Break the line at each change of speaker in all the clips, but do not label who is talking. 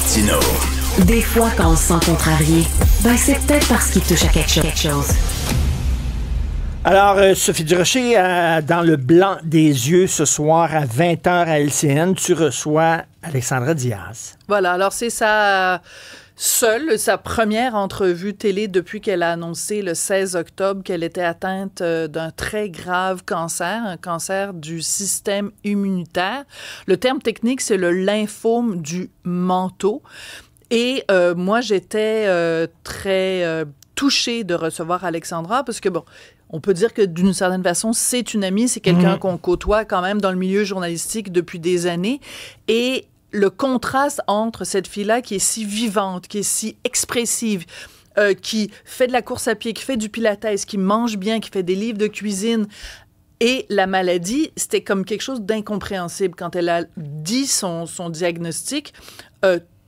Martineau.
Des fois, quand on se sent contrarié, ben c'est peut-être parce qu'il touche à quelque chose.
Alors, Sophie Durocher, dans le blanc des yeux, ce soir à 20h à LCN, tu reçois Alexandra Diaz.
Voilà, alors c'est sa première entrevue télé depuis qu'elle a annoncé le 16 octobre qu'elle était atteinte d'un très grave cancer, un cancer du système immunitaire. Le terme technique, c'est le lymphome du manteau. Et moi, j'étais très touchée de recevoir Alexandra parce que, bon, on peut dire que d'une certaine façon, c'est une amie, c'est quelqu'un qu'on côtoie quand même dans le milieu journalistique depuis des années. Et le contraste entre cette fille-là qui est si vivante, qui est si expressive, qui fait de la course à pied, qui fait du pilates, qui mange bien, qui fait des livres de cuisine, et la maladie, c'était comme quelque chose d'incompréhensible. Quand elle a dit son diagnostic,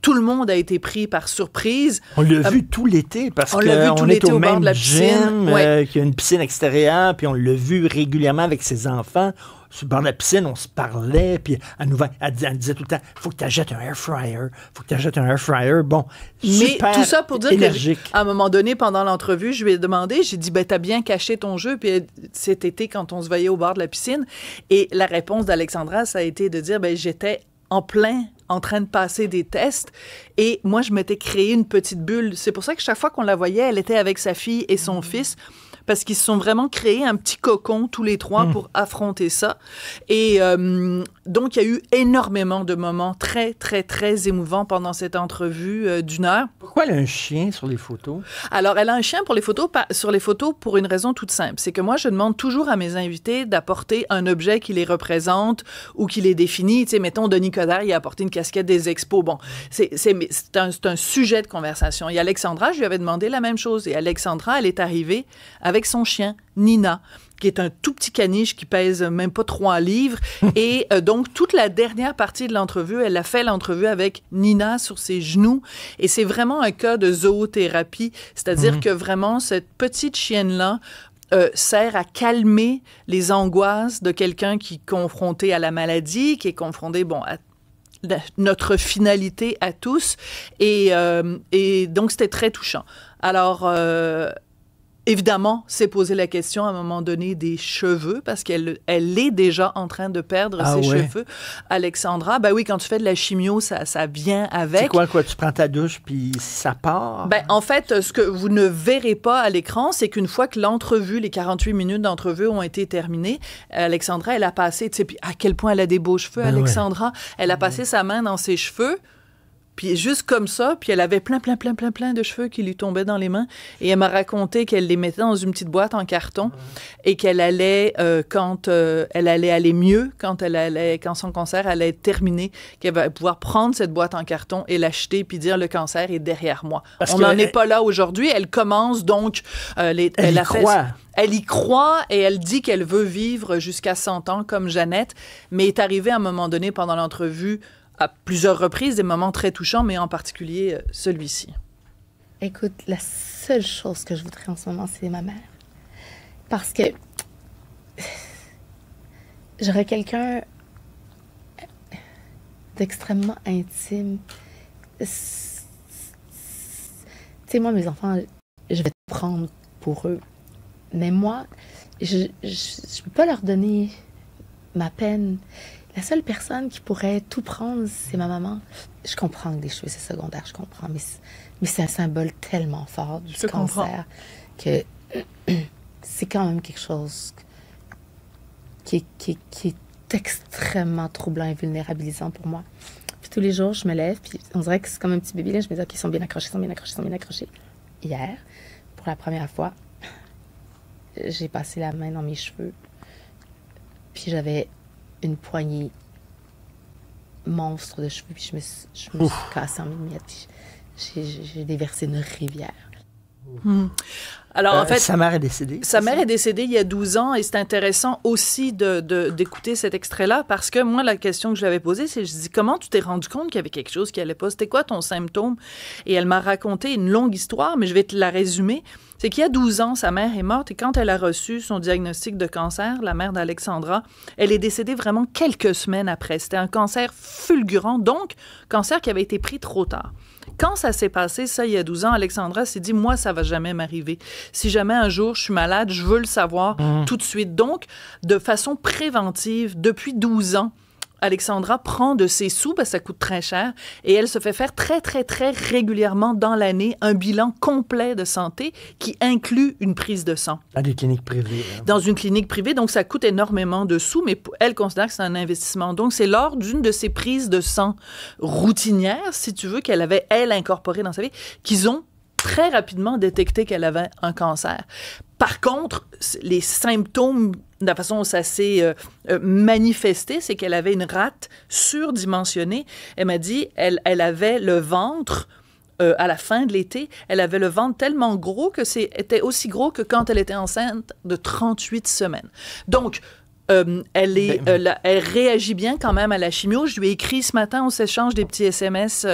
tout le monde a été pris par surprise.
On l'a vu tout l'été parce qu'on est au même gym, qui a une piscine extérieure, puis on l'a vu régulièrement avec ses enfants. Sur le bord de la piscine, on se parlait, puis elle disait tout le temps, faut que tu achètes un air fryer. Bon, super.
Mais tout ça pour dire
énergique.
qu'à un moment donné, pendant l'entrevue, je lui ai demandé, j'ai dit, t'as bien caché ton jeu, puis cet été, quand on se voyait au bord de la piscine, et la réponse d'Alexandra, ça a été de dire, j'étais en train de passer des tests. Et moi, je m'étais créé une petite bulle. C'est pour ça que chaque fois qu'on la voyait, elle était avec sa fille et son fils, parce qu'ils se sont vraiment créés un petit cocon, tous les trois, pour affronter ça. Et donc, il y a eu énormément de moments très, très, très émouvants pendant cette entrevue d'1 heure.
Pourquoi elle a un chien sur les photos?
Alors, elle a un chien sur les photos pour une raison toute simple. C'est que moi, je demande toujours à mes invités d'apporter un objet qui les représente ou qui les définit. Tu sais, mettons, Denis Coderre, il a apporté une casquette des expos. Bon, c'est un sujet de conversation. Et Alexandra, je lui avais demandé la même chose. Et Alexandra, elle est arrivée avec son chien, Nina, qui est un tout petit caniche qui pèse même pas 3 livres. Et donc, toute la dernière partie de l'entrevue, elle a fait l'entrevue avec Nina sur ses genoux. Et c'est vraiment un cas de zoothérapie. C'est-à-dire que vraiment, cette petite chienne-là sert à calmer les angoisses de quelqu'un qui est confronté à la maladie, qui est confronté, à notre finalité à tous. Et donc, c'était très touchant. Alors, évidemment, s'est posé la question à un moment donné des cheveux, parce qu'elle est déjà en train de perdre ses cheveux. Alexandra, oui, quand tu fais de la chimio, ça vient avec.
C'est quoi, tu prends ta douche, puis ça part?
En fait, ce que vous ne verrez pas à l'écran, c'est qu'une fois que l'entrevue, les 48 minutes d'entrevue ont été terminées, Alexandra, elle a passé, tu sais, puis à quel point elle a des beaux cheveux, Alexandra. Elle a passé sa main dans ses cheveux, puis juste comme ça, puis elle avait plein de cheveux qui lui tombaient dans les mains. Et elle m'a raconté qu'elle les mettait dans une petite boîte en carton et qu'elle allait, quand elle allait aller mieux, quand son cancer allait être terminé, qu'elle va pouvoir prendre cette boîte en carton et l'acheter puis dire, le cancer est derrière moi. On n'en est pas là aujourd'hui. Elle commence donc... Elle y croit et elle dit qu'elle veut vivre jusqu'à 100 ans comme Jeannette, mais est arrivée à un moment donné pendant l'entrevue à plusieurs reprises, des moments très touchants, mais en particulier celui-ci.
Écoute, la seule chose que je voudrais en ce moment, c'est ma mère. Parce que j'aurais quelqu'un d'extrêmement intime. Tu sais, moi, mes enfants, je vais tout prendre pour eux. Mais moi, je peux pas leur donner ma peine. La seule personne qui pourrait tout prendre, c'est ma maman. Je comprends que des cheveux, c'est secondaire, je comprends, mais c'est un symbole tellement fort du cancer que c'est quand même quelque chose qui est extrêmement troublant et vulnérabilisant pour moi. Puis tous les jours, je me lève, puis on dirait que c'est comme un petit bébé, là, je me dis qu'ils sont bien accrochés. Hier, pour la première fois, j'ai passé la main dans mes cheveux, puis j'avais une poignée monstre de cheveux, puis je me suis cassée en mille miettes, puis j'ai déversé une rivière.
Alors, en fait,
sa mère est décédée.
Sa mère est décédée il y a 12 ans et c'est intéressant aussi d'écouter cet extrait-là parce que moi, la question que je lui avais posée, c'est, je dis, comment tu t'es rendu compte qu'il y avait quelque chose qui allait pas? C'était quoi ton symptôme? Et elle m'a raconté une longue histoire, mais je vais te la résumer. C'est qu'il y a 12 ans, sa mère est morte et quand elle a reçu son diagnostic de cancer, la mère d'Alexandra, elle est décédée vraiment quelques semaines après. C'était un cancer fulgurant, donc cancer qui avait été pris trop tard. Quand ça s'est passé, ça, il y a 12 ans, Alexandra s'est dit, moi, ça va jamais m'arriver. Si jamais un jour je suis malade, je veux le savoir tout de suite. Donc, de façon préventive, depuis 12 ans, Alexandra prend de ses sous, parce que ça coûte très cher, et elle se fait faire très, très, très régulièrement dans l'année un bilan complet de santé qui inclut une prise de sang.
Dans des cliniques privées. Hein.
Dans une clinique privée, donc ça coûte énormément de sous, mais elle considère que c'est un investissement. Donc, c'est lors d'une de ces prises de sang routinières, si tu veux, qu'elle avait, elle, incorporé dans sa vie, qu'ils ont très rapidement détecté qu'elle avait un cancer. Par contre, les symptômes, de la façon dont ça s'est manifesté, c'est qu'elle avait une rate surdimensionnée. Elle m'a dit, elle avait le ventre, à la fin de l'été, elle avait le ventre tellement gros que était aussi gros que quand elle était enceinte de 38 semaines. Donc, elle réagit bien quand même à la chimio. Je lui ai écrit ce matin, on s'échange des petits SMS,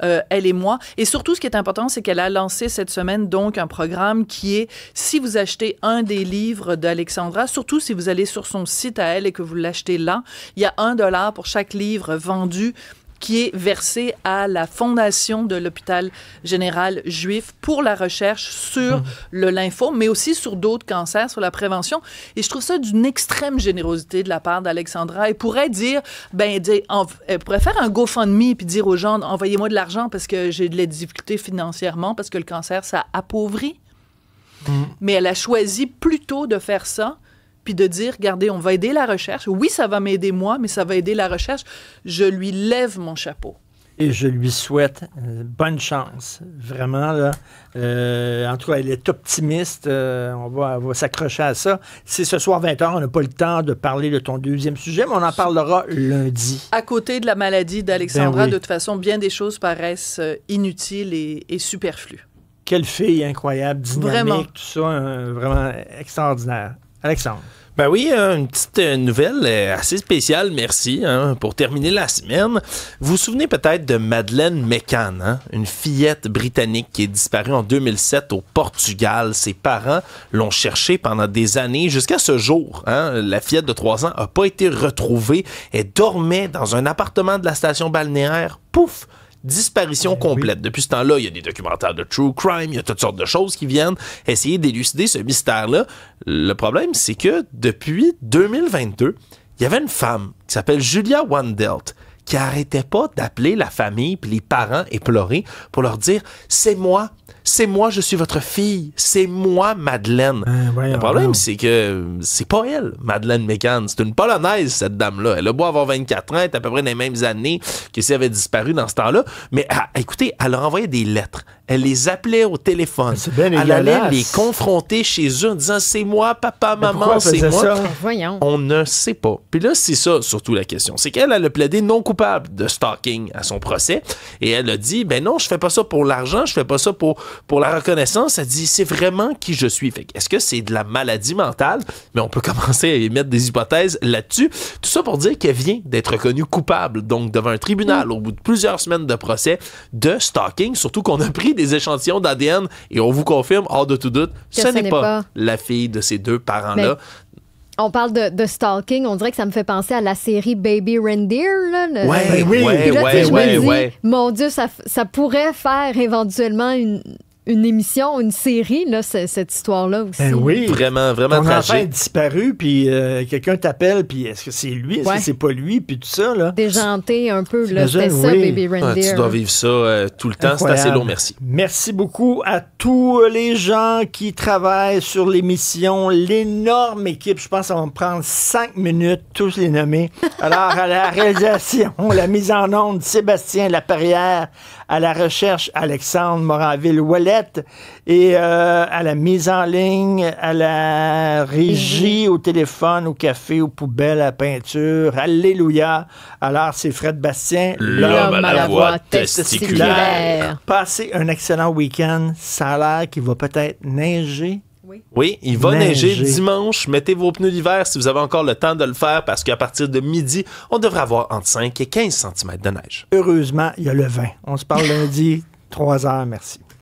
elle et moi. Et surtout, ce qui est important, c'est qu'elle a lancé cette semaine donc un programme qui est, si vous achetez un des livres d'Alexandra, surtout si vous allez sur son site à elle et que vous l'achetez là, il y a $1 pour chaque livre vendu qui est versé à la fondation de l'hôpital général juif pour la recherche sur le lymphome, mais aussi sur d'autres cancers, sur la prévention. Et je trouve ça d'une extrême générosité de la part d'Alexandra. Elle pourrait dire, elle pourrait faire un GoFundMe puis dire aux gens, envoyez-moi de l'argent parce que j'ai de la difficulté financièrement, parce que le cancer, ça appauvrit. Mais elle a choisi plutôt de faire ça puis de dire, regardez, on va aider la recherche. Oui, ça va m'aider moi, mais ça va aider la recherche. Je lui lève mon chapeau.
Et je lui souhaite bonne chance, vraiment. Là. En tout cas, elle est optimiste. On va s'accrocher à ça. C'est ce soir 20h, on n'a pas le temps de parler de ton deuxième sujet, mais on en parlera lundi.
À côté de la maladie d'Alexandra, de toute façon, bien des choses paraissent inutiles et superflues.
Quelle fille incroyable, dynamique,
vraiment.
Tout ça, vraiment extraordinaire. Alexandre.
Ben oui, une petite nouvelle assez spéciale, merci, pour terminer la semaine. Vous vous souvenez peut-être de Madeleine McCann, une fillette britannique qui est disparue en 2007 au Portugal. Ses parents l'ont cherchée pendant des années jusqu'à ce jour. La fillette de 3 ans n'a pas été retrouvée. Elle dormait dans un appartement de la station balnéaire. Pouf! Disparition complète. Depuis ce temps-là, il y a des documentaires de true crime, il y a toutes sortes de choses qui viennent essayer d'élucider ce mystère-là. Le problème, c'est que depuis 2022, il y avait une femme qui s'appelle Julia Wandelt qui arrêtait pas d'appeler la famille puis les parents éplorés pour leur dire « C'est moi, je suis votre fille, c'est moi, Madeleine. » Le problème, c'est que c'est pas elle, Madeleine McCann. C'est une Polonaise, cette dame-là. Elle a beau avoir 24 ans, elle est à peu près dans les mêmes années que si elle avait disparu dans ce temps-là. Mais écoutez, elle leur envoyait des lettres. Elle les appelait au téléphone. Elle allait les confronter chez eux en disant « C'est moi, papa, maman, c'est moi. »
Voyons.
On ne sait pas. Puis là, c'est ça, surtout la question. C'est qu'elle a plaidé non coupable de stalking à son procès. Et elle a dit, ben non, je fais pas ça pour l'argent, je fais pas ça pour la reconnaissance. Elle dit, c'est vraiment qui je suis. Fait est-ce que c'est de la maladie mentale? Mais on peut commencer à émettre des hypothèses là-dessus. Tout ça pour dire qu'elle vient d'être reconnue coupable, donc devant un tribunal, au bout de plusieurs semaines de procès, de stalking. Surtout qu'on a pris des échantillons d'ADN et on vous confirme, hors de tout doute, ce n'est pas la fille de ces deux parents-là.
On parle de stalking, on dirait que ça me fait penser à la série Baby Reindeer. Là, mon Dieu, ça pourrait faire éventuellement une émission, une série, là, cette histoire-là aussi.
Ben oui.
Vraiment
ton
tragique.
enfant est disparu, puis quelqu'un t'appelle, puis est-ce que c'est lui, est-ce que c'est pas lui, puis tout ça, là.
Déjanté un peu, là, c'était ça, Baby Reindeer.
Tu dois vivre ça tout le temps,
incroyable.
C'est assez lourd, merci.
Merci beaucoup à tous les gens qui travaillent sur l'émission, l'énorme équipe, je pense que ça va me prendre 5 minutes, tous les nommer. Alors, à la réalisation, la mise en onde, Sébastien Laperrière, à la recherche, Alexandre Moranville-Ouellet. Juliette. Et à la mise en ligne, à la régie, au téléphone, au café, aux poubelles, à la peinture. Alléluia. Alors, c'est Fred Bastien,
l'homme à la voix testiculaire.
Passez un excellent week-end. Ça a l'air qu'il va peut-être neiger.
Oui, il va neiger dimanche. Mettez vos pneus d'hiver si vous avez encore le temps de le faire parce qu'à partir de midi, on devrait avoir entre 5 et 15 cm de neige.
Heureusement, il y a le vin. On se parle lundi, 3h. Merci.